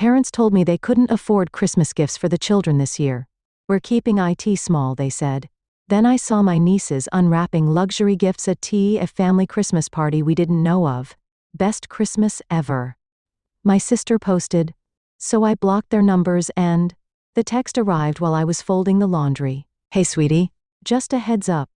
parents told me they couldn't afford Christmas gifts for the children this year. We're keeping it small, they said. Then I saw my nieces unwrapping luxury gifts at a family Christmas party we didn't know of. Best Christmas ever. My sister posted, so I blocked their numbers and the text arrived while I was folding the laundry. Hey sweetie, just a heads up.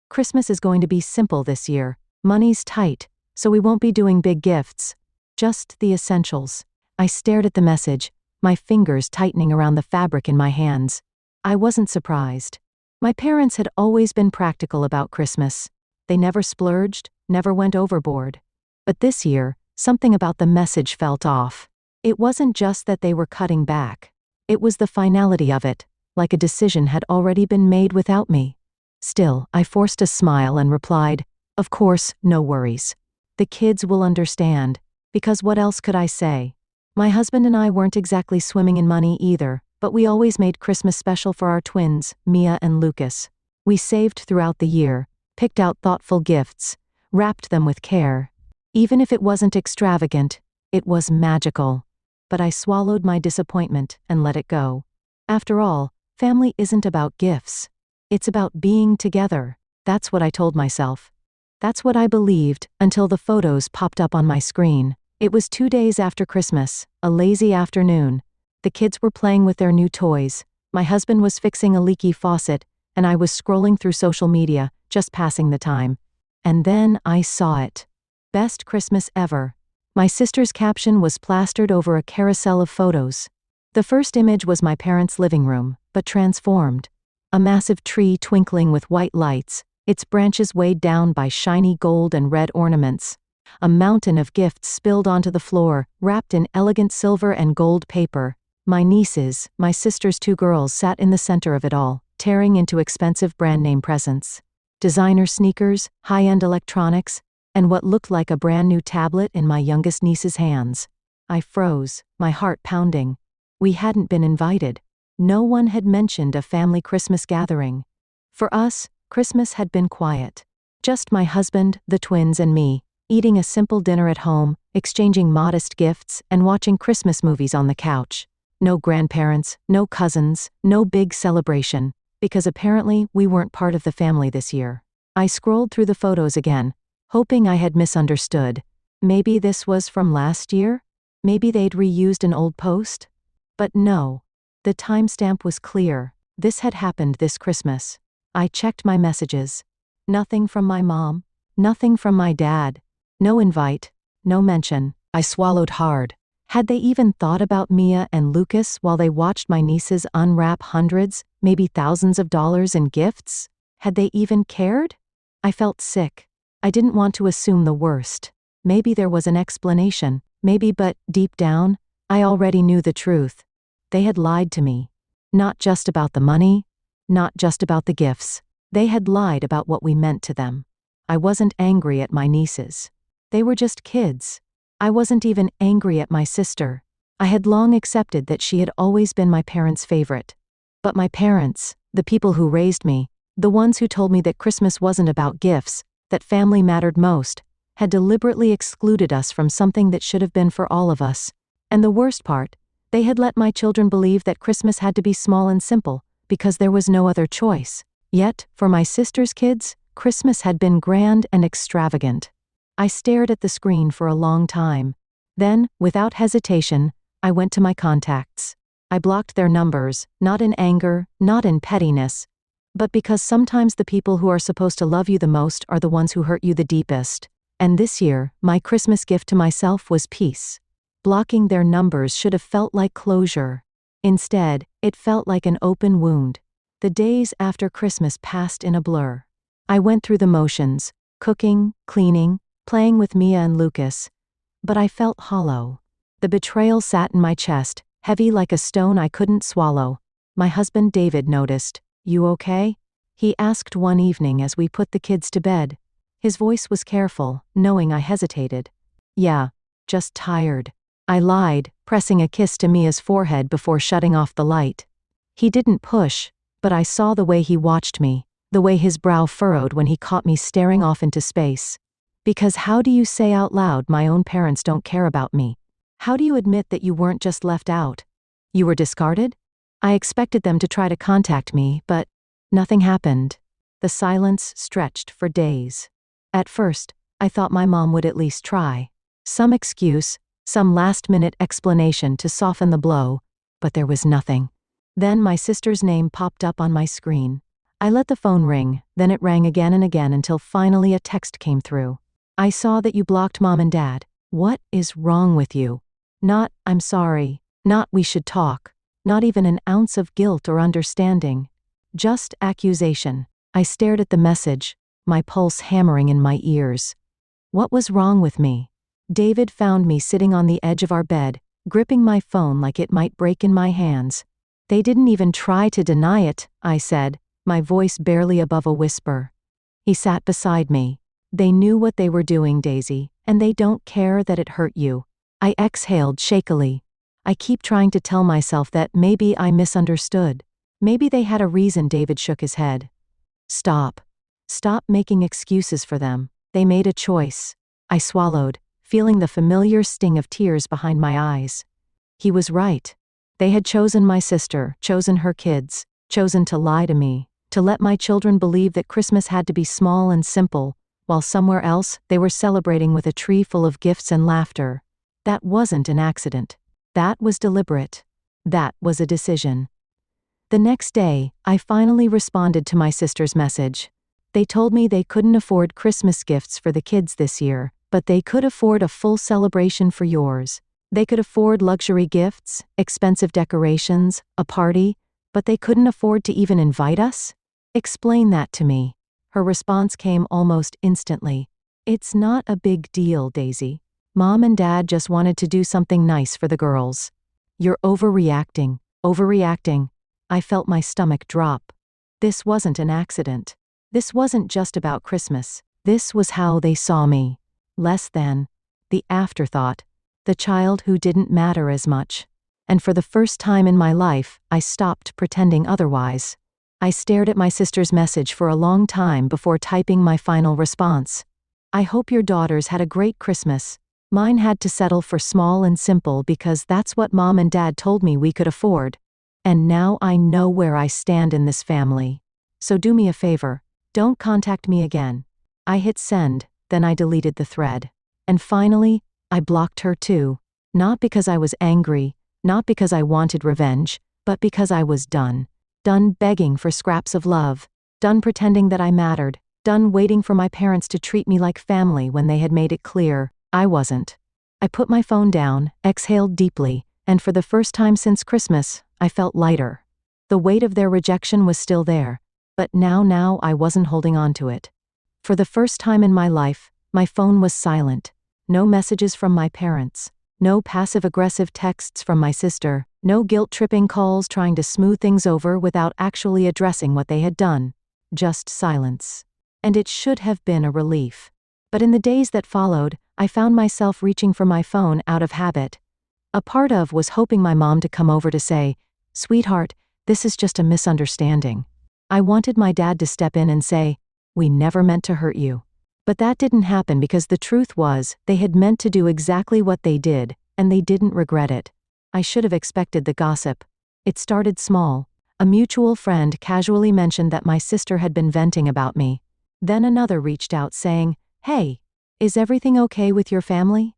Christmas is going to be simple this year. Money's tight, so we won't be doing big gifts. Just the essentials. I stared at the message, my fingers tightening around the fabric in my hands. I wasn't surprised. My parents had always been practical about Christmas. They never splurged, never went overboard. But this year, something about the message felt off. It wasn't just that they were cutting back. It was the finality of it, like a decision had already been made without me. Still, I forced a smile and replied, of course, no worries. The kids will understand, because what else could I say? My husband and I weren't exactly swimming in money either, but we always made Christmas special for our twins, Mia and Lucas. We saved throughout the year, picked out thoughtful gifts, wrapped them with care. Even if it wasn't extravagant, it was magical. But I swallowed my disappointment and let it go. After all, family isn't about gifts. It's about being together. That's what I told myself. That's what I believed, until the photos popped up on my screen. It was 2 days after Christmas, a lazy afternoon. The kids were playing with their new toys, my husband was fixing a leaky faucet, and I was scrolling through social media, just passing the time. And then I saw it. Best Christmas ever. My sister's caption was plastered over a carousel of photos. The first image was my parents' living room, but transformed. A massive tree twinkling with white lights, its branches weighed down by shiny gold and red ornaments. A mountain of gifts spilled onto the floor, wrapped in elegant silver and gold paper. My nieces, my sister's 2 girls, sat in the center of it all, tearing into expensive brand-name presents. Designer sneakers, high-end electronics, and what looked like a brand-new tablet in my youngest niece's hands. I froze, my heart pounding. We hadn't been invited. No one had mentioned a family Christmas gathering. For us, Christmas had been quiet. Just my husband, the twins, and me, eating a simple dinner at home, exchanging modest gifts, and watching Christmas movies on the couch. No grandparents, no cousins, no big celebration, because apparently we weren't part of the family this year. I scrolled through the photos again, hoping I had misunderstood. Maybe this was from last year? Maybe they'd reused an old post? But no. The timestamp was clear. This had happened this Christmas. I checked my messages. Nothing from my mom. Nothing from my dad. No invite. No mention. I swallowed hard. Had they even thought about Mia and Lucas while they watched my nieces unwrap hundreds, maybe thousands of dollars in gifts? Had they even cared? I felt sick. I didn't want to assume the worst. Maybe there was an explanation. Maybe, but deep down, I already knew the truth. They had lied to me. Not just about the money, not just about the gifts. They had lied about what we meant to them. I wasn't angry at my nieces. They were just kids. I wasn't even angry at my sister. I had long accepted that she had always been my parents' favorite. But my parents, the people who raised me, the ones who told me that Christmas wasn't about gifts, that family mattered most, had deliberately excluded us from something that should have been for all of us. And the worst part, they had let my children believe that Christmas had to be small and simple, because there was no other choice. Yet, for my sister's kids, Christmas had been grand and extravagant. I stared at the screen for a long time. Then, without hesitation, I went to my contacts. I blocked their numbers, not in anger, not in pettiness, but because sometimes the people who are supposed to love you the most are the ones who hurt you the deepest. And this year, my Christmas gift to myself was peace. Blocking their numbers should have felt like closure. Instead, it felt like an open wound. The days after Christmas passed in a blur. I went through the motions, cooking, cleaning, playing with Mia and Lucas, but I felt hollow. The betrayal sat in my chest, heavy like a stone I couldn't swallow. My husband David noticed. "You okay?" he asked one evening as we put the kids to bed. His voice was careful, knowing I hesitated. "Yeah, just tired," I lied, pressing a kiss to Mia's forehead before shutting off the light. He didn't push, but I saw the way he watched me, the way his brow furrowed when he caught me staring off into space. Because how do you say out loud my own parents don't care about me? How do you admit that you weren't just left out? You were discarded? I expected them to try to contact me, but nothing happened. The silence stretched for days. At first, I thought my mom would at least try. Some excuse, some last-minute explanation to soften the blow, but there was nothing. Then my sister's name popped up on my screen. I let the phone ring, then it rang again and again until finally a text came through. I saw that you blocked Mom and Dad. What is wrong with you? Not, I'm sorry. Not, we should talk. Not even an ounce of guilt or understanding. Just accusation. I stared at the message, my pulse hammering in my ears. What was wrong with me? David found me sitting on the edge of our bed, gripping my phone like it might break in my hands. They didn't even try to deny it, I said, my voice barely above a whisper. He sat beside me. They knew what they were doing, Daisy, and they don't care that it hurt you. I exhaled shakily. I keep trying to tell myself that maybe I misunderstood. Maybe they had a reason. David shook his head. Stop. Stop making excuses for them. They made a choice. I swallowed, feeling the familiar sting of tears behind my eyes. He was right. They had chosen my sister, chosen her kids, chosen to lie to me, to let my children believe that Christmas had to be small and simple, while somewhere else they were celebrating with a tree full of gifts and laughter. That wasn't an accident. That was deliberate. That was a decision. The next day, I finally responded to my sister's message. They told me they couldn't afford Christmas gifts for the kids this year, but they could afford a full celebration for yours. They could afford luxury gifts, expensive decorations, a party, but they couldn't afford to even invite us? Explain that to me. Her response came almost instantly. It's not a big deal, Daisy. Mom and Dad just wanted to do something nice for the girls. You're overreacting. I felt my stomach drop. This wasn't an accident. This wasn't just about Christmas. This was how they saw me. Less than. The afterthought. The child who didn't matter as much. And for the first time in my life, I stopped pretending otherwise. I stared at my sister's message for a long time before typing my final response. I hope your daughters had a great Christmas. Mine had to settle for small and simple because that's what Mom and Dad told me we could afford. And now I know where I stand in this family. So do me a favor, don't contact me again. I hit send, then I deleted the thread. And finally, I blocked her too. Not because I was angry, not because I wanted revenge, but because I was done. Done begging for scraps of love. Done pretending that I mattered. Done waiting for my parents to treat me like family when they had made it clear I wasn't. I put my phone down, exhaled deeply, and for the first time since Christmas, I felt lighter. The weight of their rejection was still there, but now I wasn't holding on to it. For the first time in my life, my phone was silent. No messages from my parents. No passive-aggressive texts from my sister. No guilt-tripping calls trying to smooth things over without actually addressing what they had done. Just silence. And it should have been a relief. But in the days that followed, I found myself reaching for my phone out of habit. A part of was hoping my mom to come over to say, "Sweetheart, this is just a misunderstanding." I wanted my dad to step in and say, "We never meant to hurt you." But that didn't happen because the truth was, they had meant to do exactly what they did, and they didn't regret it. I should have expected the gossip. It started small. A mutual friend casually mentioned that my sister had been venting about me. Then another reached out saying, "Hey, is everything okay with your family?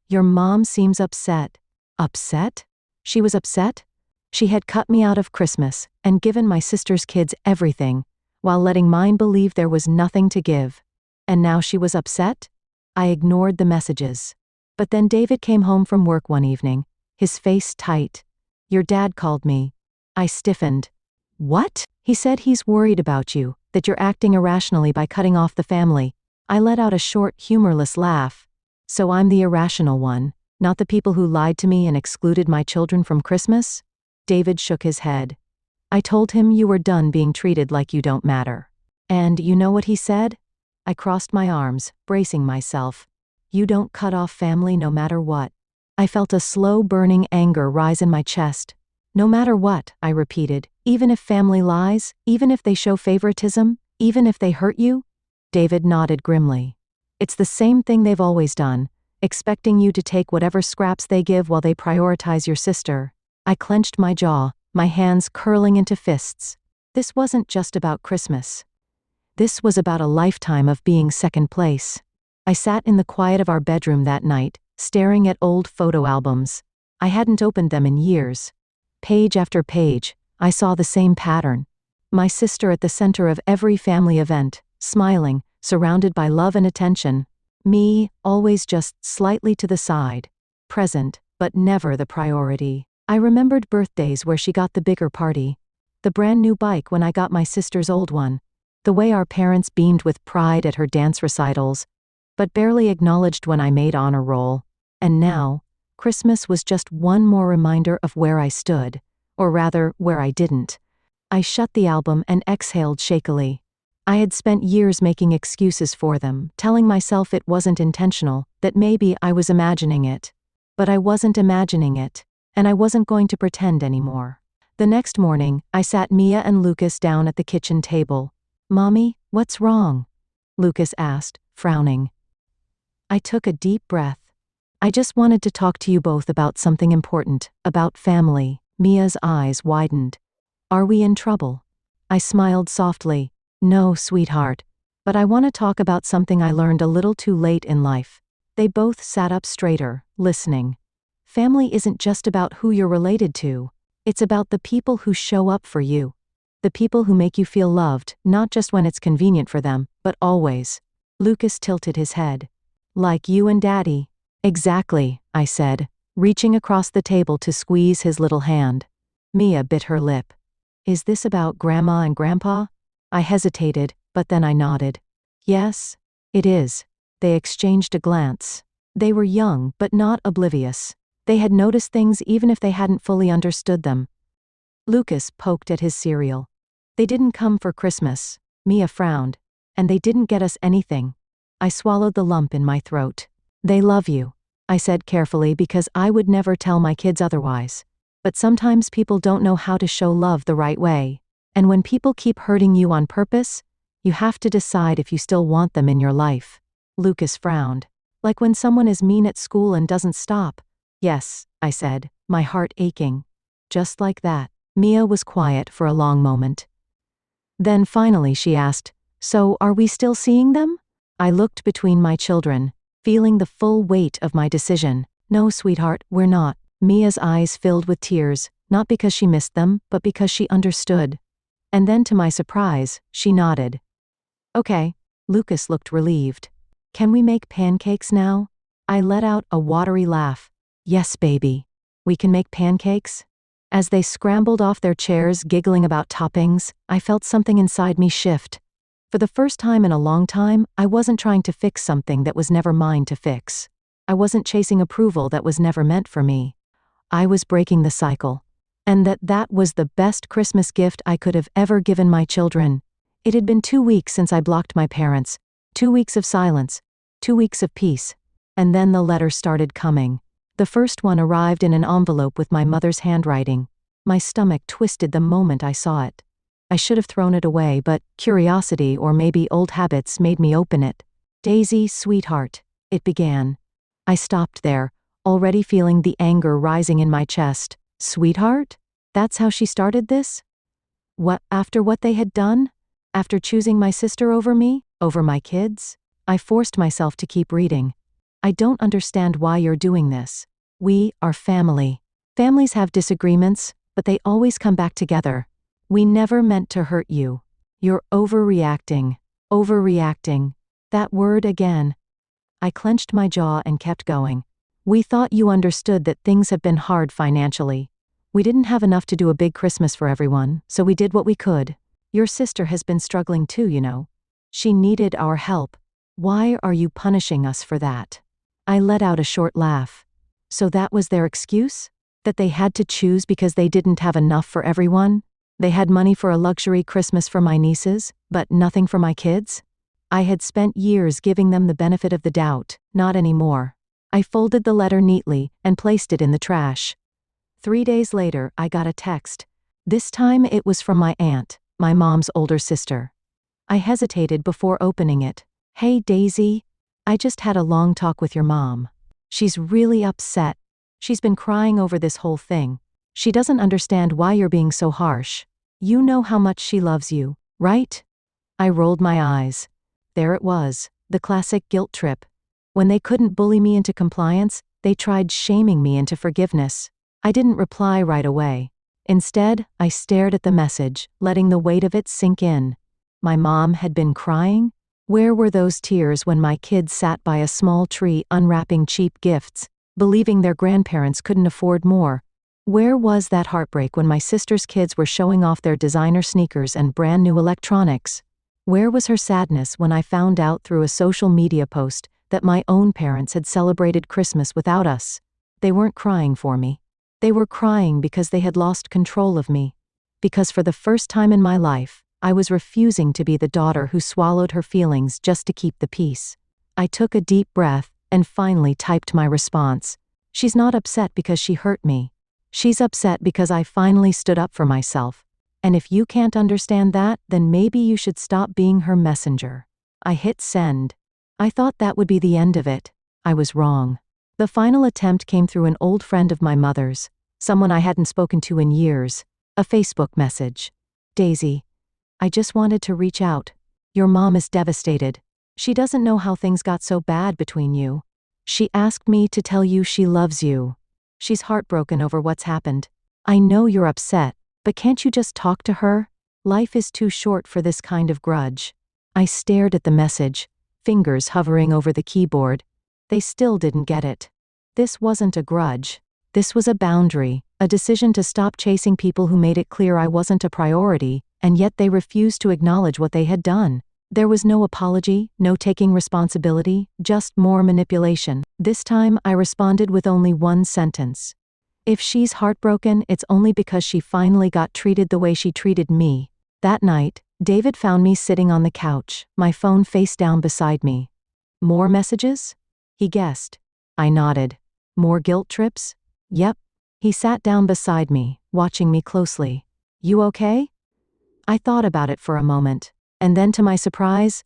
Your mom seems upset." Upset? She was upset? She had cut me out of Christmas and given my sister's kids everything, while letting mine believe there was nothing to give. And now she was upset? I ignored the messages. But then David came home from work one evening, his face tight. "Your dad called me." I stiffened. "What?" He said he's worried about you, that you're acting irrationally by cutting off the family. I let out a short, humorless laugh. So I'm the irrational one, not the people who lied to me and excluded my children from Christmas? David shook his head. I told him you were done being treated like you don't matter. And you know what he said? I crossed my arms, bracing myself. You don't cut off family no matter what. I felt a slow burning anger rise in my chest. No matter what, I repeated, even if family lies, even if they show favoritism, even if they hurt you? David nodded grimly. It's the same thing they've always done. expecting you to take whatever scraps they give while they prioritize your sister. I clenched my jaw, my hands curling into fists. This wasn't just about Christmas. This was about a lifetime of being second place. I sat in the quiet of our bedroom that night, staring at old photo albums. I hadn't opened them in years. Page after page, I saw the same pattern. My sister at the center of every family event, smiling, surrounded by love and attention. Me, always just slightly to the side. Present, but never the priority. I remembered birthdays where she got the bigger party. The brand new bike when I got my sister's old one. The way our parents beamed with pride at her dance recitals, but barely acknowledged when I made honor roll. And now, Christmas was just one more reminder of where I stood, or rather, where I didn't. I shut the album and exhaled shakily. I had spent years making excuses for them, telling myself it wasn't intentional, that maybe I was imagining it. But I wasn't imagining it, and I wasn't going to pretend anymore. The next morning, I sat Mia and Lucas down at the kitchen table. "Mommy, what's wrong?" Lucas asked, frowning. I took a deep breath. "I just wanted to talk to you both about something important, about family." Mia's eyes widened. "Are we in trouble?" I smiled softly. "No, sweetheart. But I want to talk about something I learned a little too late in life." They both sat up straighter, listening. Family isn't just about who you're related to. It's about the people who show up for you. The people who make you feel loved, not just when it's convenient for them, but always. Lucas tilted his head. "Like you and Daddy." "Exactly," I said, reaching across the table to squeeze his little hand. Mia bit her lip. "Is this about Grandma and Grandpa?" I hesitated, but then I nodded. "Yes, it is." They exchanged a glance. They were young, but not oblivious. They had noticed things even if they hadn't fully understood them. Lucas poked at his cereal. "They didn't come for Christmas." Mia frowned. "And they didn't get us anything." I swallowed the lump in my throat. "They love you," I said carefully because I would never tell my kids otherwise. But sometimes people don't know how to show love the right way. And when people keep hurting you on purpose, you have to decide if you still want them in your life. Lucas frowned. "Like when someone is mean at school and doesn't stop." "Yes," I said, my heart aching. "Just like that." Mia was quiet for a long moment. Then finally she asked, "So are we still seeing them?" I looked between my children, feeling the full weight of my decision. "No, sweetheart, we're not." Mia's eyes filled with tears, not because she missed them, but because she understood. And then to my surprise, she nodded. "Okay." Lucas looked relieved. "Can we make pancakes now?" I let out a watery laugh. "Yes, baby. We can make pancakes?" As they scrambled off their chairs giggling about toppings, I felt something inside me shift. For the first time in a long time, I wasn't trying to fix something that was never mine to fix. I wasn't chasing approval that was never meant for me. I was breaking the cycle. And that was the best Christmas gift I could have ever given my children. It had been 2 weeks since I blocked my parents. 2 weeks of silence. 2 weeks of peace. And then the letters started coming. The first one arrived in an envelope with my mother's handwriting. My stomach twisted the moment I saw it. I should have thrown it away, but curiosity or maybe old habits made me open it. "Daisy, sweetheart," it began. I stopped there, already feeling the anger rising in my chest. Sweetheart? That's how she started this? What, after what they had done? After choosing my sister over me? Over my kids? I forced myself to keep reading. "I don't understand why you're doing this. We are family. Families have disagreements, but they always come back together. We never meant to hurt you. You're overreacting. Overreacting." That word again. I clenched my jaw and kept going. "We thought you understood that things have been hard financially. We didn't have enough to do a big Christmas for everyone, so we did what we could. Your sister has been struggling too, you know. She needed our help. Why are you punishing us for that?" I let out a short laugh. So that was their excuse? That they had to choose because they didn't have enough for everyone? They had money for a luxury Christmas for my nieces, but nothing for my kids? I had spent years giving them the benefit of the doubt, not anymore. I folded the letter neatly and placed it in the trash. 3 days later, I got a text. This time it was from my aunt, my mom's older sister. I hesitated before opening it. "Hey Daisy, I just had a long talk with your mom. She's really upset. She's been crying over this whole thing. She doesn't understand why you're being so harsh. You know how much she loves you, right?" I rolled my eyes. There it was, the classic guilt trip. When they couldn't bully me into compliance, they tried shaming me into forgiveness. I didn't reply right away. Instead, I stared at the message, letting the weight of it sink in. My mom had been crying? Where were those tears when my kids sat by a small tree unwrapping cheap gifts, believing their grandparents couldn't afford more? Where was that heartbreak when my sister's kids were showing off their designer sneakers and brand new electronics? Where was her sadness when I found out through a social media post that my own parents had celebrated Christmas without us? They weren't crying for me. They were crying because they had lost control of me. Because for the first time in my life, I was refusing to be the daughter who swallowed her feelings just to keep the peace. I took a deep breath and finally typed my response. She's not upset because she hurt me. She's upset because I finally stood up for myself. And if you can't understand that, then maybe you should stop being her messenger. I hit send. I thought that would be the end of it. I was wrong. The final attempt came through an old friend of my mother's, someone I hadn't spoken to in years. A Facebook message. "Daisy, I just wanted to reach out. Your mom is devastated. She doesn't know how things got so bad between you. She asked me to tell you she loves you. She's heartbroken over what's happened. I know you're upset, but can't you just talk to her? Life is too short for this kind of grudge." I stared at the message, fingers hovering over the keyboard. They still didn't get it. This wasn't a grudge. This was a boundary, a decision to stop chasing people who made it clear I wasn't a priority, and yet they refused to acknowledge what they had done. There was no apology, no taking responsibility, just more manipulation. This time I responded with only one sentence. "If she's heartbroken, it's only because she finally got treated the way she treated me." That night, David found me sitting on the couch, my phone face down beside me. "More messages?" he guessed. I nodded. "More guilt trips?" "Yep." He sat down beside me, watching me closely. "You okay?" I thought about it for a moment, and then to my surprise,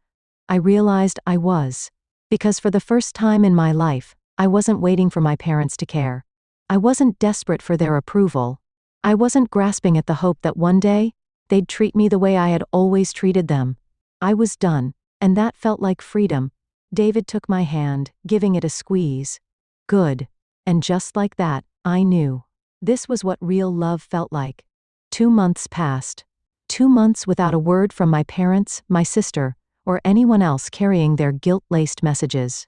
I realized I was. Because for the first time in my life, I wasn't waiting for my parents to care. I wasn't desperate for their approval. I wasn't grasping at the hope that one day, they'd treat me the way I had always treated them. I was done, and that felt like freedom. David took my hand, giving it a squeeze. Good. And just like that, I knew. This was what real love felt like. 2 months passed. 2 months without a word from my parents, my sister, or anyone else carrying their guilt-laced messages.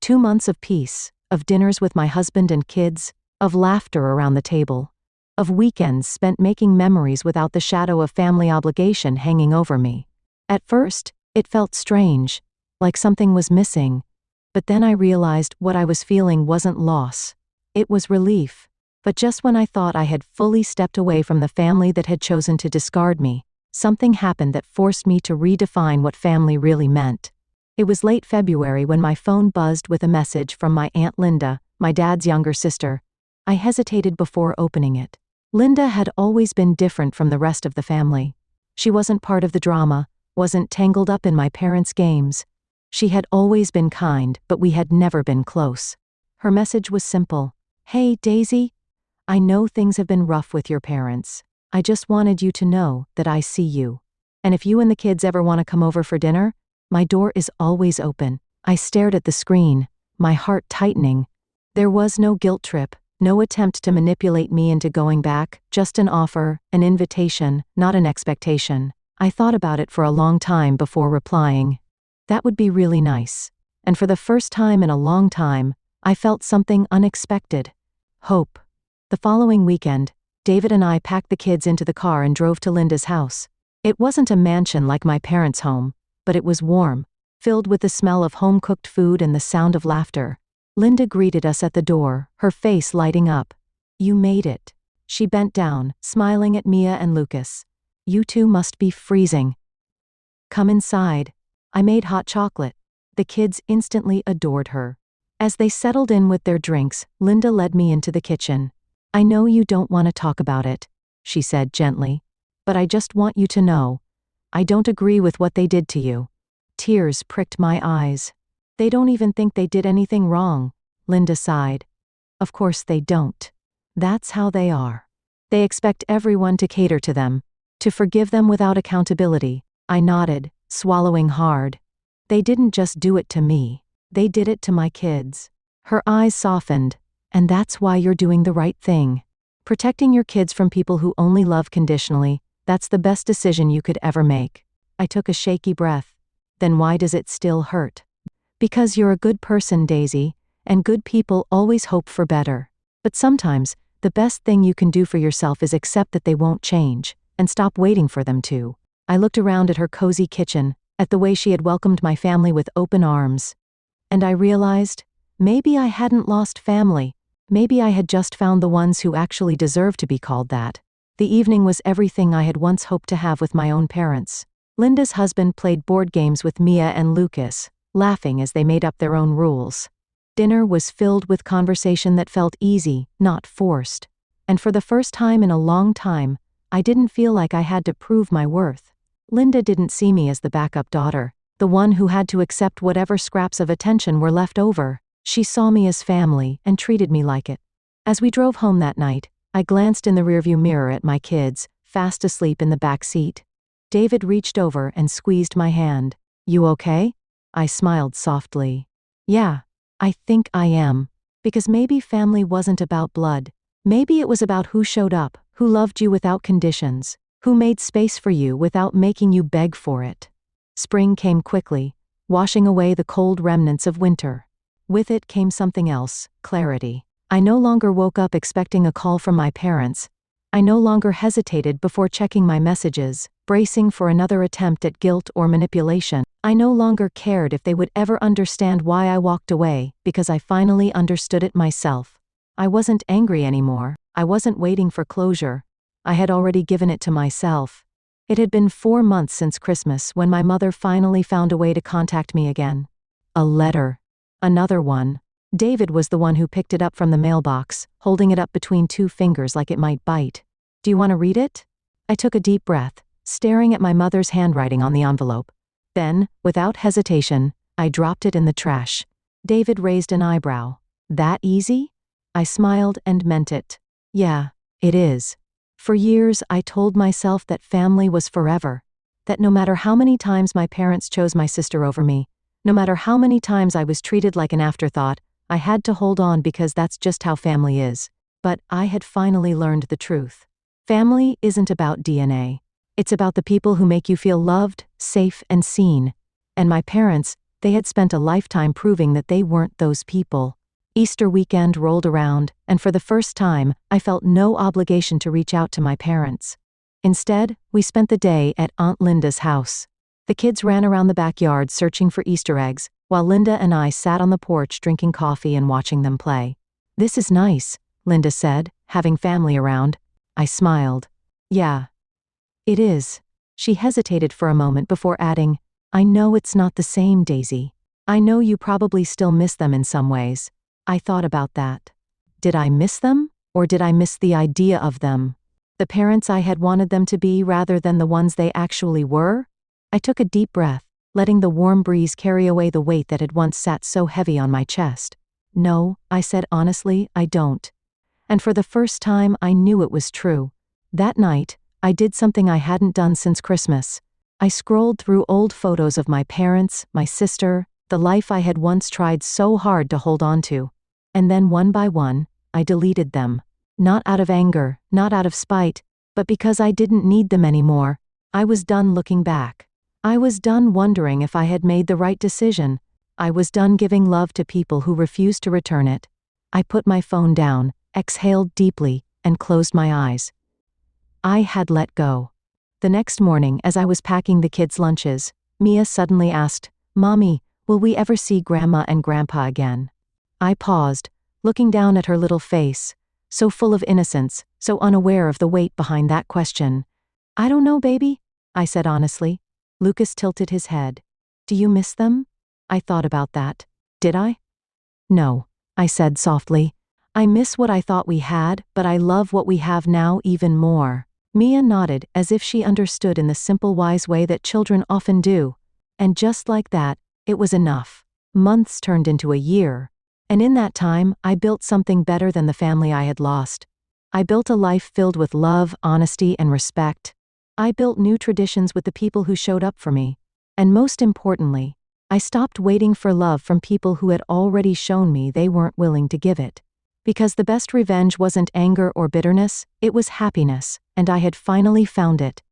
2 months of peace, of dinners with my husband and kids, of laughter around the table, of weekends spent making memories without the shadow of family obligation hanging over me. At first, it felt strange, like something was missing. But then I realized what I was feeling wasn't loss. It was relief. But just when I thought I had fully stepped away from the family that had chosen to discard me, something happened that forced me to redefine what family really meant. It was late February when my phone buzzed with a message from my Aunt Linda, my dad's younger sister. I hesitated before opening it. Linda had always been different from the rest of the family. She wasn't part of the drama, wasn't tangled up in my parents' games. She had always been kind, but we had never been close. Her message was simple. "Hey, Daisy. I know things have been rough with your parents. I just wanted you to know that I see you. And if you and the kids ever want to come over for dinner, my door is always open." I stared at the screen, my heart tightening. There was no guilt trip, no attempt to manipulate me into going back, just an offer, an invitation, not an expectation. I thought about it for a long time before replying. That would be really nice. And for the first time in a long time, I felt something unexpected. Hope. The following weekend, David and I packed the kids into the car and drove to Linda's house. It wasn't a mansion like my parents' home, but it was warm, filled with the smell of home-cooked food and the sound of laughter. Linda greeted us at the door, her face lighting up. "You made it." She bent down, smiling at Mia and Lucas. "You two must be freezing. Come inside." I made hot chocolate. The kids instantly adored her. As they settled in with their drinks, Linda led me into the kitchen. "I know you don't want to talk about it," she said gently, "but I just want you to know. I don't agree with what they did to you." Tears pricked my eyes. "They don't even think they did anything wrong," Linda sighed. Of course they don't. That's how they are. They expect everyone to cater to them, to forgive them without accountability. I nodded, swallowing hard. They didn't just do it to me. They did it to my kids. Her eyes softened. And that's why you're doing the right thing. Protecting your kids from people who only love conditionally, that's the best decision you could ever make. I took a shaky breath. Then why does it still hurt? Because you're a good person, Daisy, and good people always hope for better. But sometimes, the best thing you can do for yourself is accept that they won't change, and stop waiting for them to. I looked around at her cozy kitchen, at the way she had welcomed my family with open arms. And I realized, maybe I hadn't lost family. Maybe I had just found the ones who actually deserved to be called that. The evening was everything I had once hoped to have with my own parents. Linda's husband played board games with Mia and Lucas, laughing as they made up their own rules. Dinner was filled with conversation that felt easy, not forced. And for the first time in a long time, I didn't feel like I had to prove my worth. Linda didn't see me as the backup daughter, the one who had to accept whatever scraps of attention were left over. She saw me as family and treated me like it. As we drove home that night, I glanced in the rearview mirror at my kids, fast asleep in the back seat. David reached over and squeezed my hand. You okay? I smiled softly. Yeah, I think I am. Because maybe family wasn't about blood. Maybe it was about who showed up, who loved you without conditions, who made space for you without making you beg for it. Spring came quickly, washing away the cold remnants of winter. With it came something else, clarity. I no longer woke up expecting a call from my parents. I no longer hesitated before checking my messages, bracing for another attempt at guilt or manipulation. I no longer cared if they would ever understand why I walked away, because I finally understood it myself. I wasn't angry anymore. I wasn't waiting for closure. I had already given it to myself. It had been 4 months since Christmas when my mother finally found a way to contact me again. A letter. Another one. David was the one who picked it up from the mailbox, holding it up between 2 fingers like it might bite. Do you want to read it? I took a deep breath, staring at my mother's handwriting on the envelope. Then, without hesitation, I dropped it in the trash. David raised an eyebrow. That easy? I smiled and meant it. Yeah, it is. For years I told myself that family was forever. That no matter how many times my parents chose my sister over me, no matter how many times I was treated like an afterthought, I had to hold on because that's just how family is. But I had finally learned the truth. Family isn't about DNA. It's about the people who make you feel loved, safe, and seen. And my parents, they had spent a lifetime proving that they weren't those people. Easter weekend rolled around, and for the first time, I felt no obligation to reach out to my parents. Instead, we spent the day at Aunt Linda's house. The kids ran around the backyard searching for Easter eggs, while Linda and I sat on the porch drinking coffee and watching them play. This is nice, Linda said, having family around. I smiled. Yeah. It is. She hesitated for a moment before adding, I know it's not the same, Daisy. I know you probably still miss them in some ways. I thought about that. Did I miss them, or did I miss the idea of them? The parents I had wanted them to be rather than the ones they actually were? I took a deep breath, letting the warm breeze carry away the weight that had once sat so heavy on my chest. No, I said honestly, I don't. And for the first time I knew it was true. That night, I did something I hadn't done since Christmas. I scrolled through old photos of my parents, my sister, the life I had once tried so hard to hold on to. And then one by one, I deleted them. Not out of anger, not out of spite, but because I didn't need them anymore. I was done looking back. I was done wondering if I had made the right decision. I was done giving love to people who refused to return it. I put my phone down, exhaled deeply, and closed my eyes. I had let go. The next morning, as I was packing the kids' lunches, Mia suddenly asked, Mommy, will we ever see Grandma and Grandpa again? I paused, looking down at her little face, so full of innocence, so unaware of the weight behind that question. I don't know, baby, I said honestly. Lucas tilted his head. Do you miss them? I thought about that. Did I? No, I said softly. I miss what I thought we had, but I love what we have now even more. Mia nodded as if she understood in the simple wise way that children often do. And just like that, it was enough. Months turned into a year. And in that time, I built something better than the family I had lost. I built a life filled with love, honesty, and respect. I built new traditions with the people who showed up for me. And most importantly, I stopped waiting for love from people who had already shown me they weren't willing to give it. Because the best revenge wasn't anger or bitterness, it was happiness, and I had finally found it.